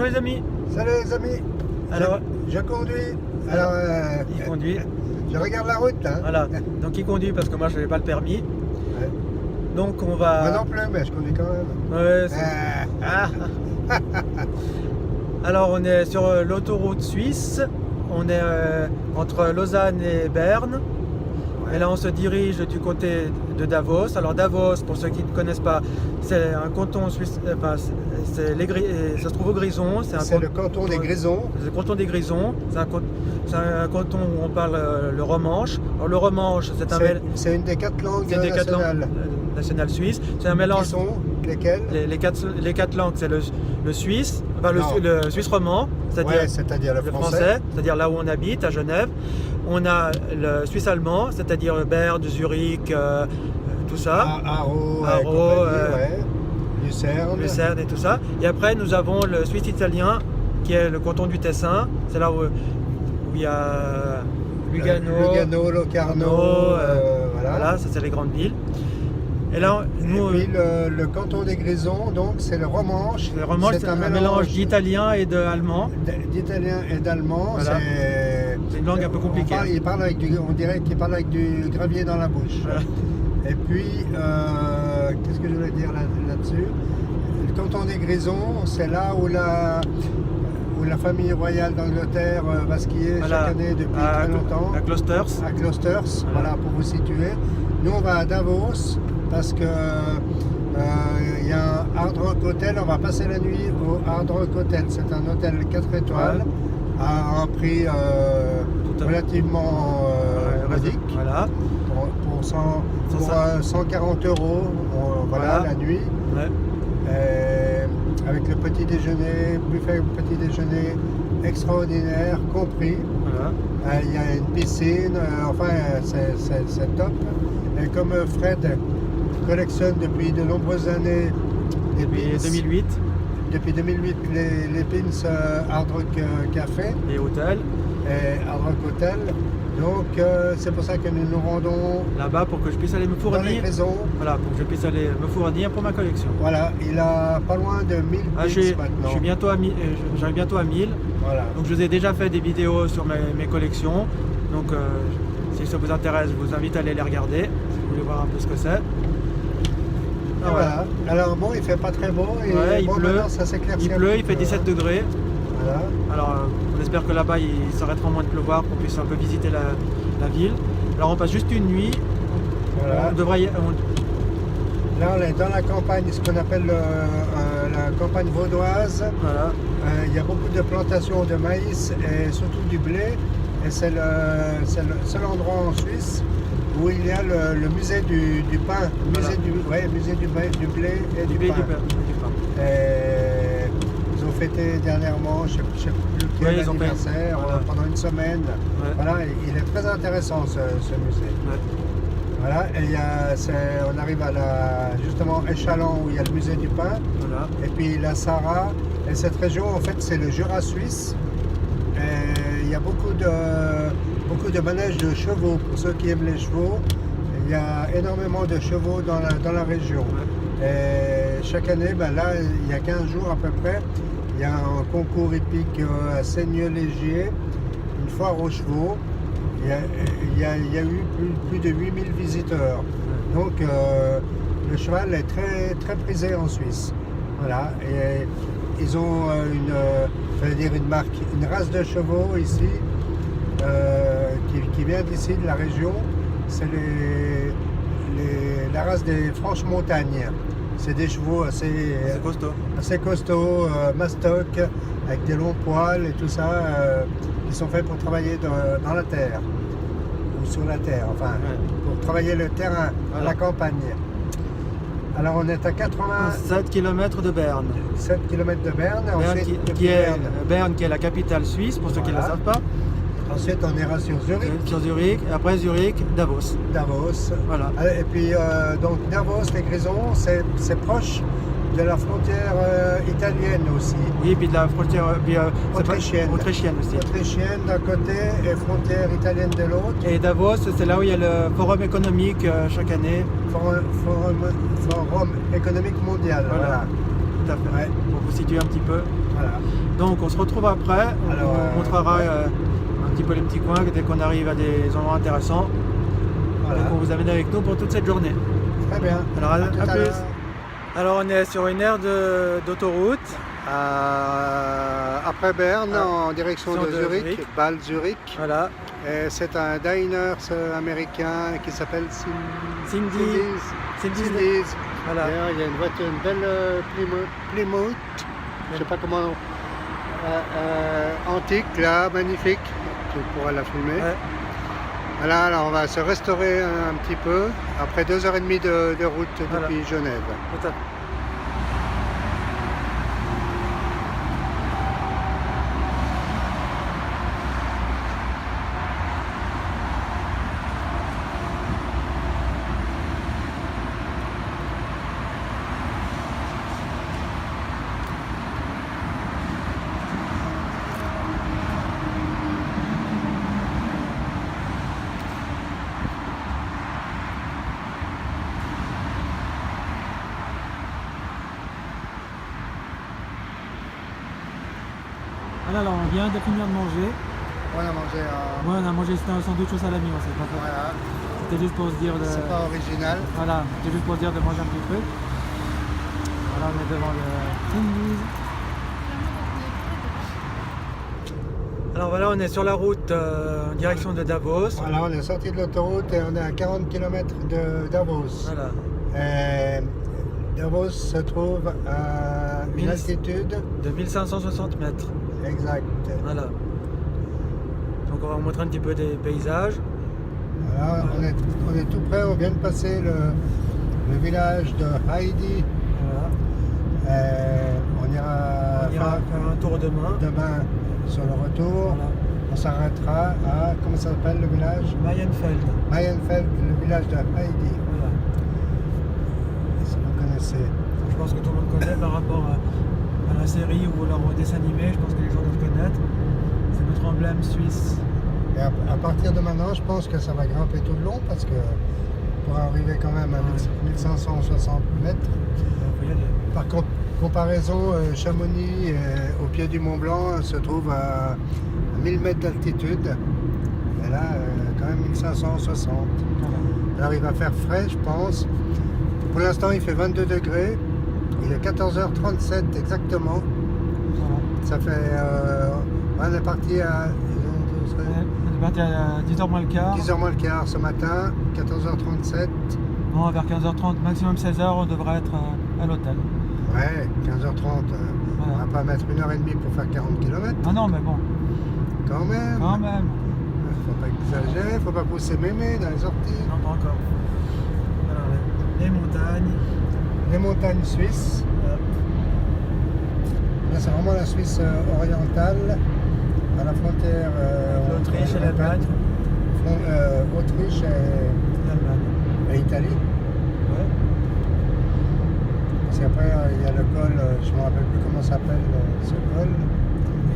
Bonjour les amis. Salut les amis. Alors, je conduis. Alors, il conduit. Je regarde la route là. Voilà. Donc il conduit parce que moi je n'avais pas le permis. Ouais. Donc on va. Moi non plus, mais je conduis quand même. Ouais, Ah. Alors on est sur l'autoroute suisse. On est entre Lausanne et Berne. Ouais. Et là on se dirige du côté de Davos. Alors Davos, pour ceux qui ne connaissent pas, c'est un canton suisse. Enfin, ça se trouve au Grison. C'est le canton des Grisons. C'est le canton des Grisons. C'est un canton où on parle le romanche. Alors le romanche, C'est une des 4 langues c'est des quatre nationales. langues nationales suisses. C'est un mélange. Qui sont lesquelles? Les quatre langues, c'est le suisse, enfin Non. le suisse romand, c'est-à-dire Ouais, c'est-à-dire le le français. français, c'est-à-dire là où on habite, à Genève. On a le suisse allemand, c'est-à-dire Berne, Zurich, tout ça, Haro, Haro, ouais. Lucerne et tout ça. Et après, nous avons le suisse italien, qui est le canton du Tessin. C'est là où il y a Lugano, Locarno, voilà, ça c'est les grandes villes. Et là, nous, et puis le canton des Grisons, donc c'est le romanche. le romanche, c'est un mélange d'italien et d'allemand. D'italien et d'allemand. Voilà. C'est une langue un peu compliquée. On dirait qu'il parle avec du gravier dans la bouche. Voilà. Et puis, qu'est-ce que je voulais dire là-dessus? Le canton des Grisons, c'est là où la famille royale d'Angleterre va skier chaque année depuis très longtemps. À Closters. À Closters, voilà, pour vous situer. Nous, on va à Davos parce que il y a un Hard Rock Hotel. On va passer la nuit au Hard Rock Hotel. C'est un hôtel 4 étoiles à un prix relativement modique. Voilà. Pour 140 €, voilà, la nuit. Ouais. Avec le petit déjeuner, buffet petit déjeuner extraordinaire compris. Voilà. Il y a une piscine, enfin c'est top. Et comme Fred collectionne depuis de nombreuses années Depuis 2008. Depuis 2008 les pins Hard Rock Café Et hôtel. et Hard Rock Hotel. Donc c'est pour ça que nous nous rendons Là-bas pour que je puisse aller me dans les fournir. Grisons. Voilà, pour que je puisse aller me fournir pour ma collection. Voilà, il a pas loin de 1000 pins maintenant. Je suis bientôt à j'arrive bientôt à 1000. Voilà. Donc je vous ai déjà fait des vidéos sur mes collections. Donc si ça vous intéresse, je vous invite à aller les regarder. Si vous voulez voir un peu ce que c'est. Ah, Voilà. Alors bon, il fait pas très beau et Ouais, il bon, pleut. maintenant, ça s'éclaircit Il un pleut, petit il fait peu, 17 degrés. Voilà. Alors on espère que là-bas il s'arrêtera moins de pleuvoir, qu'on puisse un peu visiter la ville. Alors on passe juste une nuit. Voilà. On devrait Là, on est dans la campagne, ce qu'on appelle la campagne vaudoise. voilà. Il y a beaucoup de plantations de maïs et surtout du blé. Et c'est le seul endroit en Suisse où il y a le musée du pain, musée du blé et du pain. Et ils ont fêté dernièrement, je ne sais plus quel anniversaire, pendant une semaine. Ouais. Voilà, il est très intéressant ce musée. Ouais. Voilà, et on arrive à justement Échalon où il y a le musée du pain. Voilà. Et puis la Sarah, et cette région en fait c'est le Jura suisse. Et il y a beaucoup de manèges de chevaux pour ceux qui aiment les chevaux. Il y a énormément de chevaux dans la région. Ouais. Et chaque année, là il y a 15 jours à peu près, il y a un concours hippique à Seigneux-Légier, une foire aux chevaux. Il y a eu plus de 8000 visiteurs. Donc le cheval est très, très prisé en Suisse. Voilà. Et ils ont une race de chevaux ici qui vient d'ici, de la région. C'est la race des franches montagnes. C'est des chevaux assez costauds, mastoc, avec des longs poils et tout ça, qui sont faits pour travailler dans la terre, ou sur la terre, enfin, pour travailler le terrain, la campagne. Alors on est à 7 km de Berne. 7 km de Berne. Berne qui est la capitale suisse, pour ceux qui ne la savent pas. Ensuite on ira sur Zurich. Sur Zurich, et après Zurich, Davos. Davos. Voilà. Et puis donc Davos, les Grisons, c'est proche de la frontière italienne aussi. Oui, puis de la frontière autrichienne. Autrichienne aussi. Autrichienne d'un côté et frontière italienne de l'autre. Et Davos, c'est là où il y a le forum économique chaque année. Forum économique mondial. Voilà. Tout à fait. Ouais. Pour vous situer un petit peu. Voilà. Donc on se retrouve après, on Alors, vous montrera un petit peu les petits coins dès qu'on arrive à des endroits intéressants. Voilà. Donc on vous amène avec nous pour toute cette journée. Très bien. Alors à tout à plus. l'heure. Alors on est sur une aire d'autoroute. Après Berne, en direction de Zurich, Bâle-Zurich. Voilà. Et c'est un diner américain qui s'appelle Cindy's. Voilà. D'ailleurs, il y a une voiture, une belle Plymouth, je ne sais pas comment, antique là, magnifique. Tu pourras la filmer. Ouais. Voilà, alors on va se restaurer un petit peu après 2h30 de route depuis Genève. Tout à fait. Voilà, alors on vient de finir de manger. On a mangé Ouais, on a mangé c'était un sandwich au salami, on sait pas fait. voilà, C'était juste pour se dire de. c'est pas original. Voilà, c'était juste pour se dire de manger un petit truc. Voilà, on est devant le Cindy's. Alors voilà, on est sur la route en direction de Davos. Voilà, on est sorti de l'autoroute et on est à 40 km de Davos. Voilà. Et Davos se trouve à une 1000. altitude. De 1560 mètres. Exact. Voilà. Donc on va vous montrer un petit peu des paysages. Voilà, on est tout près, on vient de passer le village de Heidi. Voilà. On ira faire un tour demain. demain sur le retour. Voilà. On s'arrêtera à, comment ça s'appelle le village? Mayenfeld. Mayenfeld, le village de Heidi. Voilà. Si vous connaissez. Je pense que tout le monde connaît par rapport à la série ou alors au dessin animé, je pense que les gens doivent connaître. C'est notre emblème suisse. Et à partir de maintenant, je pense que ça va grimper tout le long parce que pour arriver quand même à 1560 mètres. Il faut y aller. Par comparaison, Chamonix, au pied du Mont Blanc, se trouve à 1000 mètres d'altitude. Et là, quand même 1560. Voilà. Alors il va faire frais, je pense. Pour l'instant, il fait 22 degrés. Il est 14h37 exactement. Voilà. Ça fait... on est parti à... On est parti à 10h moins le quart. 10h moins le quart ce matin, 14h37. Bon, vers 15h30, maximum 16h, on devrait être à l'hôtel. Ouais, 15h30. On Voilà. va pas mettre 1h30 pour faire 40 km. Ah non, mais bon, Quand même. quand même. Faut pas exagérer, faut pas pousser mémé dans les sorties. Non, pas encore. Alors, les montagnes. Les montagnes suisses. Là, c'est vraiment la Suisse orientale, à la frontière L'Autriche et l'Allemagne. Autriche et Italie. Ouais. Parce qu'après, il y a le col, je ne me rappelle plus comment s'appelle ce col.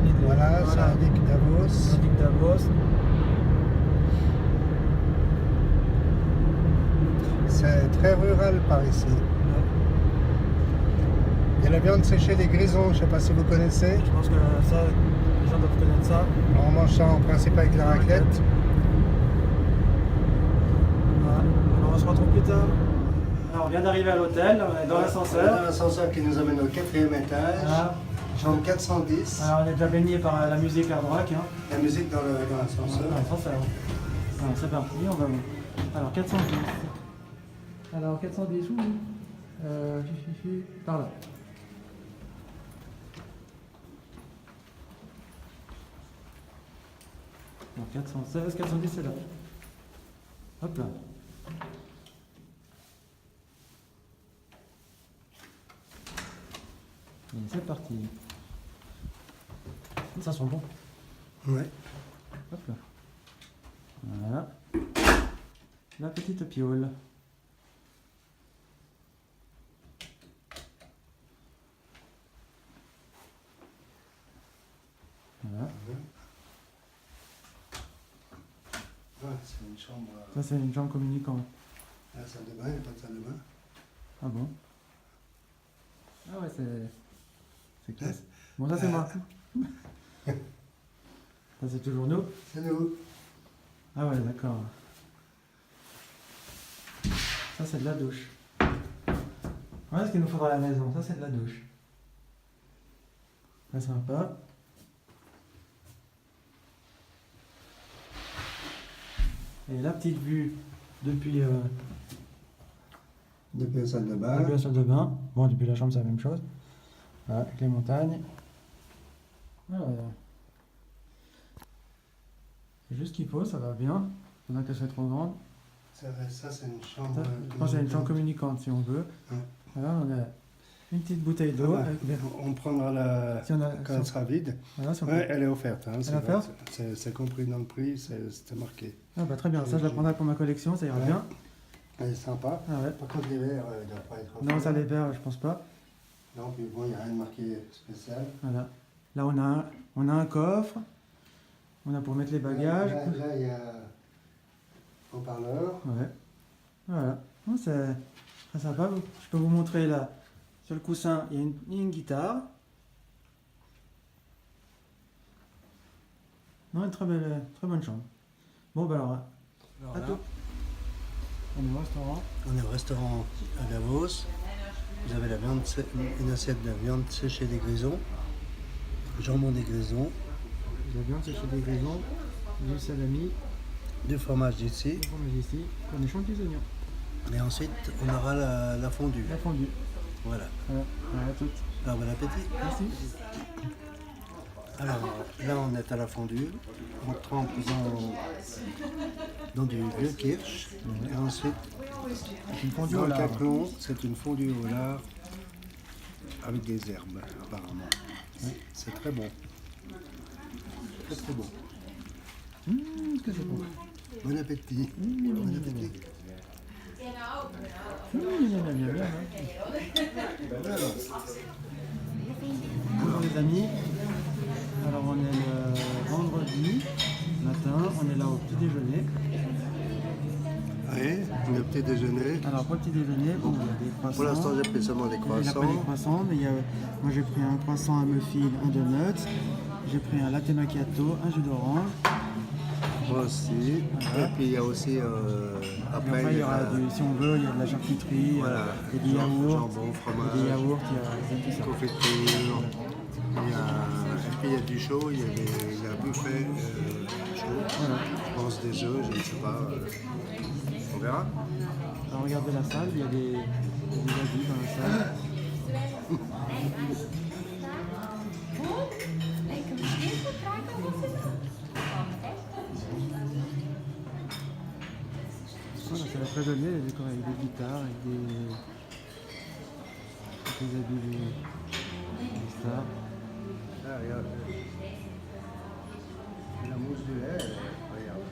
Une idée. Voilà, ça indique Davos. Ça indique Davos. C'est très rural par ici. Il y a la viande séchée des grisons, je ne sais pas si vous connaissez. Je pense que ça, les gens doivent connaître ça. On mange ça en principe avec la raclette. Voilà. Alors on se retrouve plus tard. Alors on vient d'arriver à l'hôtel, on est dans l'ascenseur. L'ascenseur qui nous amène au 4e étage, Voilà. chambre 410. Alors on est déjà baigné par la musique hard rock. Hein. La musique dans l'ascenseur. Dans l'ascenseur. Alors c'est parti, on va. Alors 410. Alors 410 où par là. Alors 416, 410 c'est là. Hop là. Et c'est parti. Ça sent bon. Ouais. Hop là. Voilà. La petite piole. Voilà. Ah, c'est une chambre. Ça c'est une chambre communicante. La salle de bain, il n'y a pas de salle de bain. Ah bon? Ah ouais, c'est classe. Bon, ça c'est moi. Ça c'est toujours nous. C'est nous. Ah ouais, d'accord. Ça c'est de la douche. Voilà ce qu'il nous faudra à la maison. Ça c'est de la douche. Très sympa. Et la petite vue depuis, Depuis la salle de bain. depuis la salle de bain. Bon, depuis la chambre c'est la même chose. Voilà, avec les montagnes. Voilà. C'est juste ce qu'il faut, ça va bien. Pendant qu'elle soit trop grande. Ça c'est une chambre. Je pense qu'il y a une chambre communicante si on veut. Ouais. Voilà, on a une petite bouteille d'eau. Ah bah, avec des- on prendra la Si on a, quand elle sera vide. voilà, si on Ouais, peut- elle est offerte. Hein, Elle est c'est offerte c'est compris dans le prix, c'était marqué. Ah bah très bien, ça je la prendrai pour ma collection, ça ira Ouais. bien. Elle est sympa. Ah ouais. Par contre, l'hiver, elle ne doit pas être Non, offerte. ça les verts, je pense pas. Non, puis bon, il n'y a rien de marqué spécial. Voilà. Là on a un coffre. On a pour mettre les bagages. Là, il y a haut-parleur. Ouais. Voilà. Non, c'est très sympa. Je peux vous montrer là. Sur le coussin, il y a une guitare. Non, une très bonne chambre. Bon, bah alors à là, tout. On est au restaurant. on est au restaurant à Davos. Vous avez une assiette de viande séchée des grisons, jambon des grisons, La viande séchée des grisons, du salami, du fromage d'ici. du fromage ici, cornichons et des oignons. Et ensuite, on aura la fondue. La fondue. Voilà. Voilà, voilà tout. Alors, bon appétit. Merci. Alors, là, on est à la fondue. On trempe dans du vieux kirsch. Et ensuite, Une fondue dans au le lard. caclon, c'est une fondue au lard avec des herbes, apparemment. C'est très bon. Très très bon. Est-ce que c'est bon? Bon appétit. Bon appétit. Bien. Bonjour les amis. Alors on est le vendredi matin, on est là au petit déjeuner. Oui, le petit déjeuner. Alors pour le petit déjeuner, bon, il y a des croissants. Pour l'instant, j'ai pris seulement des Il a croissants. pas des croissants, mais moi j'ai pris un croissant, un muffin, un donut. J'ai pris un latte macchiato, un jus d'orange. Moi aussi. Voilà. Et puis il y a aussi Et après, après il y aura si on veut, il y a de la charcuterie, voilà, et du yaourt, jambon, et fromage, des yaourts, il y a tout ça. confiture. Et puis il y a du chaud, il y a un buffet chaud. Voilà. Je pense des œufs, je ne sais pas. On verra. Alors regardez la salle, il y a des adultes dans la salle. Voilà, c'est la très jolie, elle est décorée avec des guitares, avec des habits des stars. Ah, regarde. La mousse du lait, regarde.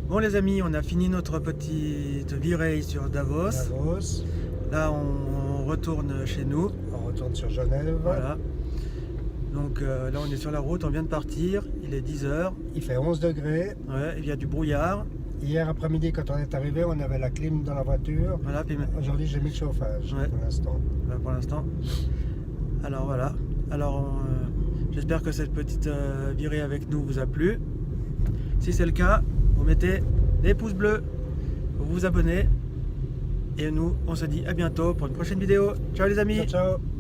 Bon les amis, on a fini notre petite virée sur Davos. Davos. Là on retourne chez nous. On retourne sur Genève. Voilà. Donc là on est sur la route, on vient de partir, il est 10h. Il fait 11 degrés. Ouais, il y a du brouillard. Hier après-midi, quand on est arrivé, on avait la clim dans la voiture. Voilà, puis Aujourd'hui, j'ai mis le chauffage Ouais. pour l'instant. pour l'instant. Alors voilà. Alors j'espère que cette petite virée avec nous vous a plu. Si c'est le cas, vous mettez des pouces bleus, vous vous abonnez. Et nous, on se dit à bientôt pour une prochaine vidéo. Ciao les amis. Ciao, ciao.